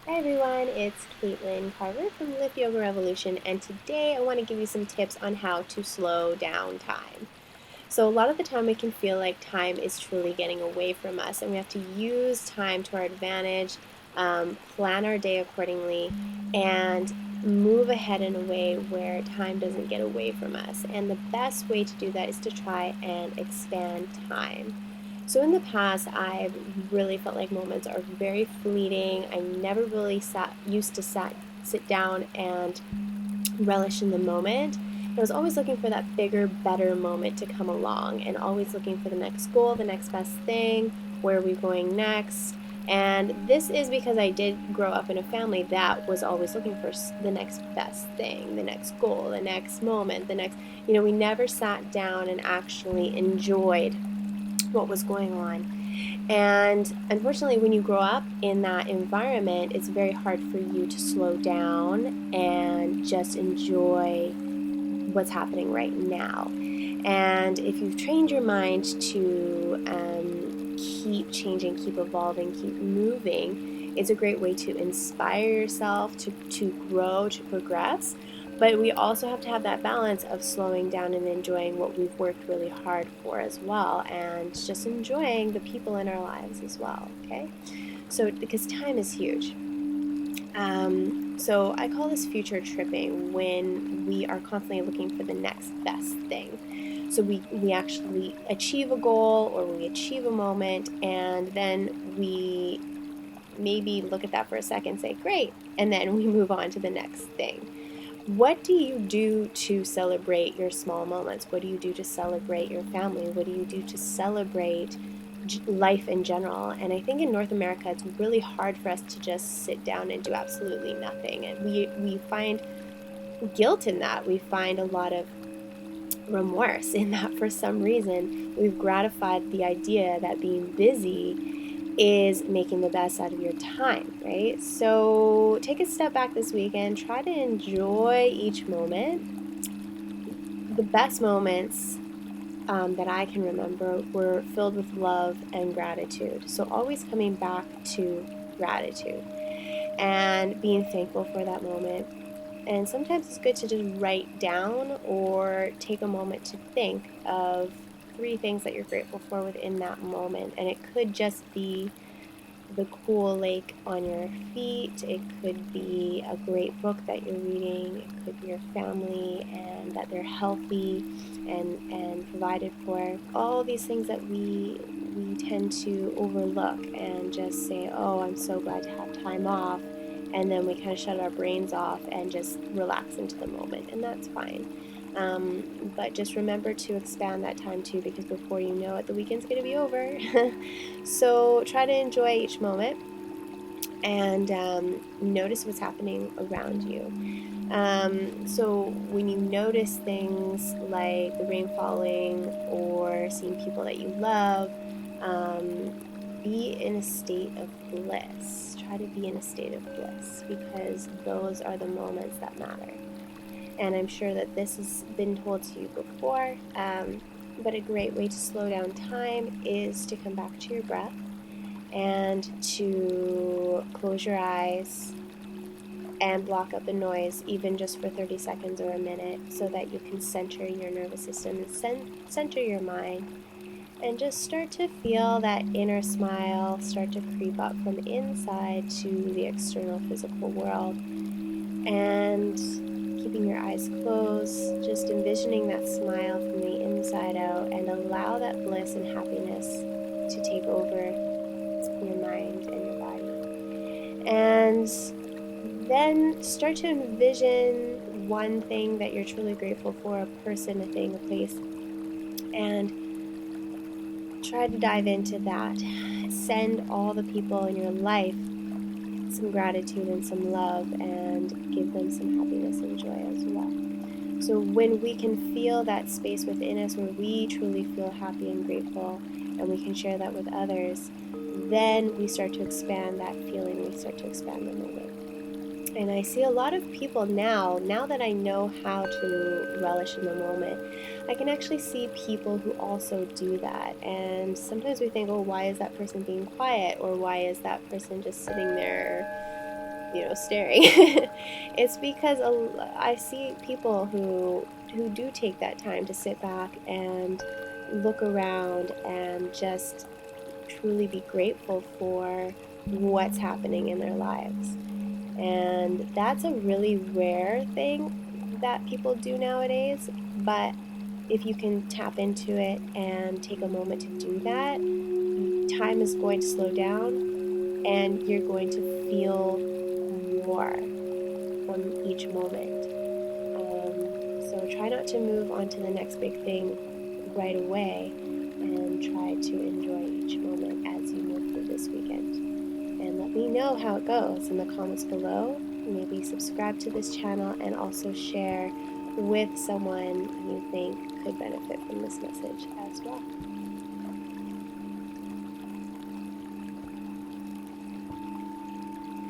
Hi everyone, it's Caitlan Carver from Lift Yoga Revolution, and today I want to give you some tips on how to slow down time. So, a lot of the time we can feel like time is truly getting away from us, and we have to use time to our advantage, plan our day accordingly, and move ahead in a way where time doesn't get away from us. And the best way to do that is to try and expand time. So in the past, I've really felt like moments are very fleeting. I never really sit down and relish in the moment. I was always looking for that bigger, better moment to come along, and always looking for the next goal, the next best thing, where are we going next? And this is because I did grow up in a family that was always looking for the next best thing, the next goal, the next moment, the next, we never sat down and actually enjoyed what was going on. And unfortunately, when you grow up in that environment, it's very hard for you to slow down and just enjoy what's happening right now. And if you've trained your mind to keep changing, keep evolving, keep moving, it's a great way to inspire yourself, to grow, to progress. But we also have to have that balance of slowing down and enjoying what we've worked really hard for as well, and just enjoying the people in our lives as well, okay? So, because time is huge. So I call this future tripping when we are constantly looking for the next best thing. So we actually achieve a goal or we achieve a moment, and then we maybe look at that for a second and say, great, and then we move on to the next thing. What do you do to celebrate your small moments? What do you do to celebrate your family? What do you do to celebrate life in general? And I think in North America, it's really hard for us to just sit down and do absolutely nothing. And we find guilt in that. We find a lot of remorse in that for some reason. We've gratified the idea that being busy is making the best out of your time, right? So take a step back this weekend, try to enjoy each moment. The best moments that I can remember were filled with love and gratitude. So always coming back to gratitude and being thankful for that moment. And sometimes it's good to just write down or take a moment to think of 3 things that you're grateful for within that moment. And it could just be the cool lake on your feet. It could be a great book that you're reading. It could be your family and that they're healthy and provided for. All these things that we tend to overlook and just say, oh, I'm so glad to have time off. And then we kind of shut our brains off and just relax into the moment. And that's fine. But just remember to expand that time too, because before you know it, the weekend's going to be over. So try to enjoy each moment and notice what's happening around you. So when you notice things like the rain falling or seeing people that you love, be in a state of bliss. Try to be in a state of bliss, because those are the moments that matter. And I'm sure that this has been told to you before, but a great way to slow down time is to come back to your breath and to close your eyes and block out the noise, even just for 30 seconds or a minute, so that you can center your nervous system and center your mind, and just start to feel that inner smile start to creep up from inside to the external physical world. And keeping your eyes closed, just envisioning that smile from the inside out, and allow that bliss and happiness to take over your mind and your body. And then start to envision one thing that you're truly grateful for, a person, a thing, a place, and try to dive into that. Send all the people in your life some gratitude and some love, and give them some happiness and joy as well. So when we can feel that space within us where we truly feel happy and grateful, and we can share that with others, then we start to expand that feeling, we start to expand the moment. And I see a lot of people now that I know how to relish in the moment, I can actually see people who also do that. And sometimes we think, oh, why is that person being quiet? Or why is that person just sitting there staring. It's because I see people who do take that time to sit back and look around and just truly be grateful for what's happening in their lives. And that's a really rare thing that people do nowadays, but if you can tap into it and take a moment to do that, time is going to slow down and you're going to feel more from each moment. So try not to move on to the next big thing right away, and try to enjoy each moment as you move through this weekend. And let me know how it goes in the comments below. Maybe subscribe to this channel and also share with someone you think could benefit from this message as well.